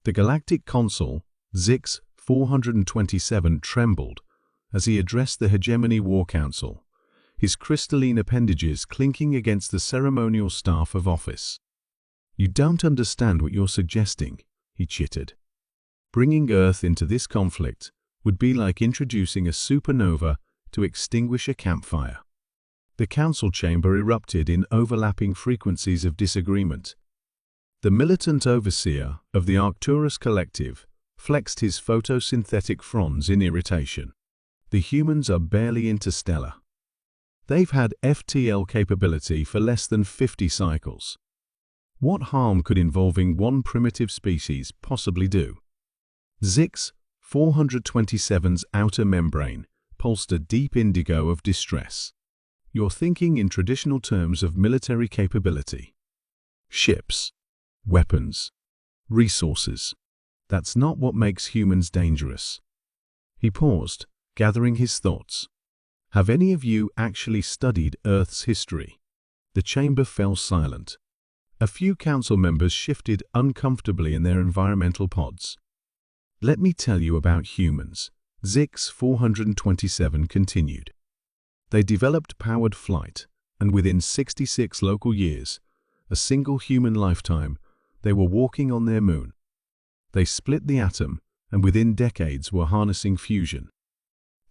The Galactic Consul, Zix 427, trembled as he addressed the Hegemony War Council, his crystalline appendages clinking against the ceremonial staff of office. "You don't understand what you're suggesting," he chittered. "Bringing Earth into this conflict would be like introducing a supernova to extinguish a campfire." The council chamber erupted in overlapping frequencies of disagreement. The militant overseer of the Arcturus Collective flexed his photosynthetic fronds in irritation. "The humans are barely interstellar. They've had FTL capability for less than 50 cycles. What harm could involving one primitive species possibly do?" Zix 427's outer membrane pulsed a deep indigo of distress. "You're thinking in traditional terms of military capability. Ships, weapons, resources. That's not what makes humans dangerous." He paused, gathering his thoughts. "Have any of you actually studied Earth's history?" The chamber fell silent. A few council members shifted uncomfortably in their environmental pods. "Let me tell you about humans," Zix 427 continued. "They developed powered flight, and within 66 local years, a single human lifetime, they were walking on their moon. They split the atom, and within decades were harnessing fusion.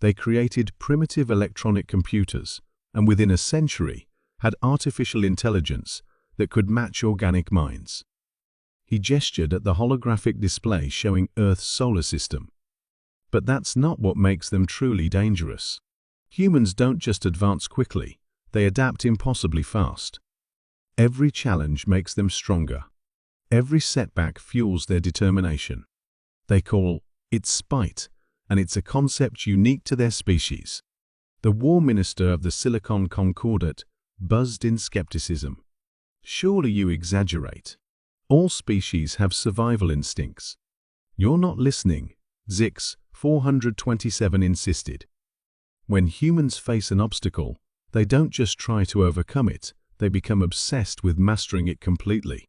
They created primitive electronic computers, and within a century had artificial intelligence that could match organic minds." He gestured at the holographic display showing Earth's solar system. "But that's not what makes them truly dangerous. Humans don't just advance quickly, they adapt impossibly fast. Every challenge makes them stronger. Every setback fuels their determination. They call it spite, and it's a concept unique to their species." The war minister of the Silicon Concordat buzzed in skepticism. "Surely you exaggerate. All species have survival instincts." "You're not listening," Zix 427 insisted. "When humans face an obstacle, they don't just try to overcome it, they become obsessed with mastering it completely.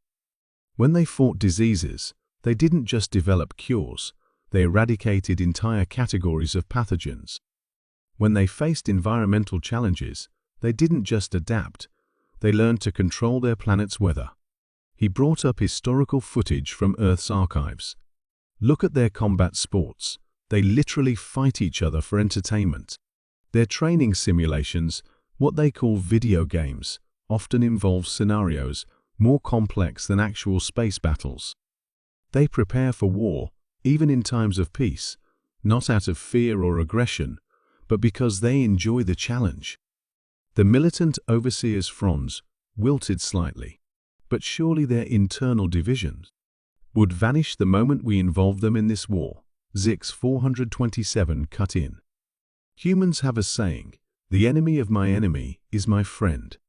When they fought diseases, they didn't just develop cures, they eradicated entire categories of pathogens. When they faced environmental challenges, they didn't just adapt, they learned to control their planet's weather." He brought up historical footage from Earth's archives. "Look at their combat sports. They literally fight each other for entertainment. Their training simulations, what they call video games, often involve scenarios more complex than actual space battles. They prepare for war, even in times of peace, not out of fear or aggression, but because they enjoy the challenge." The militant overseer's fronds wilted slightly. "But surely their internal divisions would vanish the moment we involve them in this war," Zix 427 cut in. "Humans have a saying, 'The enemy of my enemy is my friend.'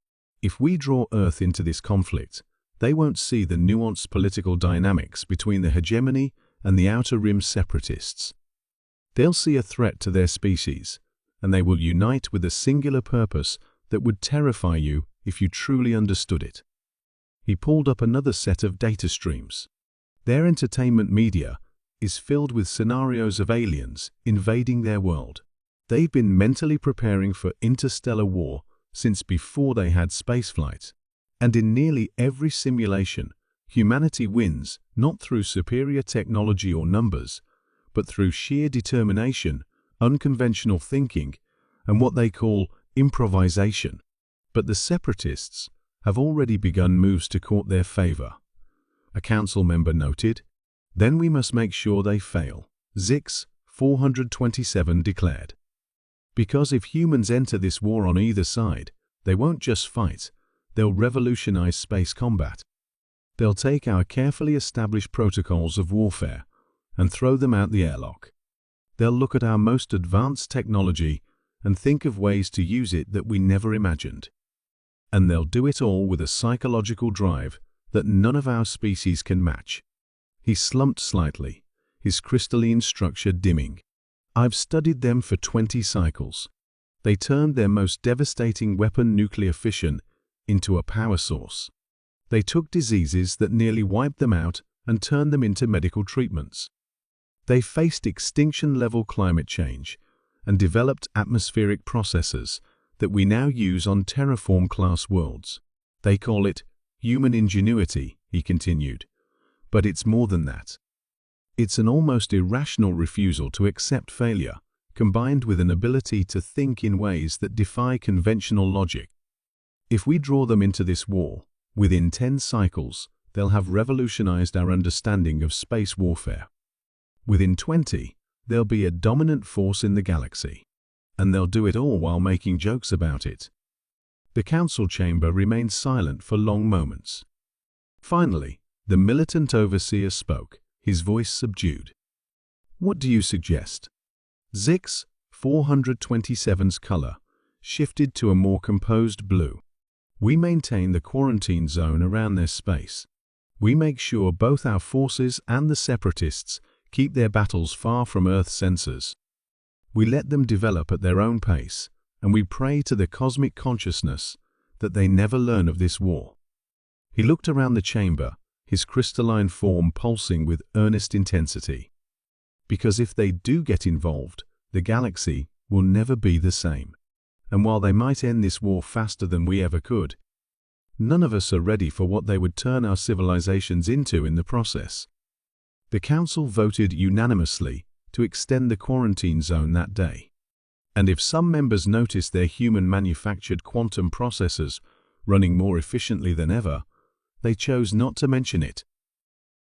If we draw Earth into this conflict, they won't see the nuanced political dynamics between the hegemony and the outer rim separatists. They'll see a threat to their species, and they will unite with a singular purpose that would terrify you if you truly understood it." He pulled up another set of data streams. "Their entertainment media is filled with scenarios of aliens invading their world. They've been mentally preparing for interstellar war since before they had spaceflight. And in nearly every simulation, humanity wins not through superior technology or numbers, but through sheer determination, unconventional thinking, and what they call improvisation. But the separatists have already begun moves to court their favor," a council member noted. "Then we must make sure they fail," Zix 427 declared. "Because if humans enter this war on either side, they won't just fight, they'll revolutionize space combat. They'll take our carefully established protocols of warfare and throw them out the airlock. They'll look at our most advanced technology and think of ways to use it that we never imagined. And they'll do it all with a psychological drive that none of our species can match." He slumped slightly, his crystalline structure dimming. "I've studied them for 20 cycles. They turned their most devastating weapon, nuclear fission, into a power source. They took diseases that nearly wiped them out and turned them into medical treatments. They faced extinction-level climate change and developed atmospheric processes that we now use on terraform-class worlds. They call it human ingenuity, he continued. But it's more than that. It's an almost irrational refusal to accept failure, combined with an ability to think in ways that defy conventional logic. If we draw them into this war, within 10 cycles, they'll have revolutionized our understanding of space warfare. Within 20, they'll be a dominant force in the galaxy. And they'll do it all while making jokes about it. The council chamber remained silent for long moments. Finally, the militant overseer spoke, his voice subdued. "What do you suggest?" Zix 427's color shifted to a more composed blue. "We maintain the quarantine zone around their space. We make sure both our forces and the separatists keep their battles far from Earth sensors. We let them develop at their own pace, and we pray to the cosmic consciousness that they never learn of this war." He looked around the chamber, his crystalline form pulsing with earnest intensity. "Because if they do get involved, the galaxy will never be the same. And while they might end this war faster than we ever could, none of us are ready for what they would turn our civilizations into in the process." The council voted unanimously to extend the quarantine zone that day. And if some members noticed their human-manufactured quantum processors running more efficiently than ever, they chose not to mention it.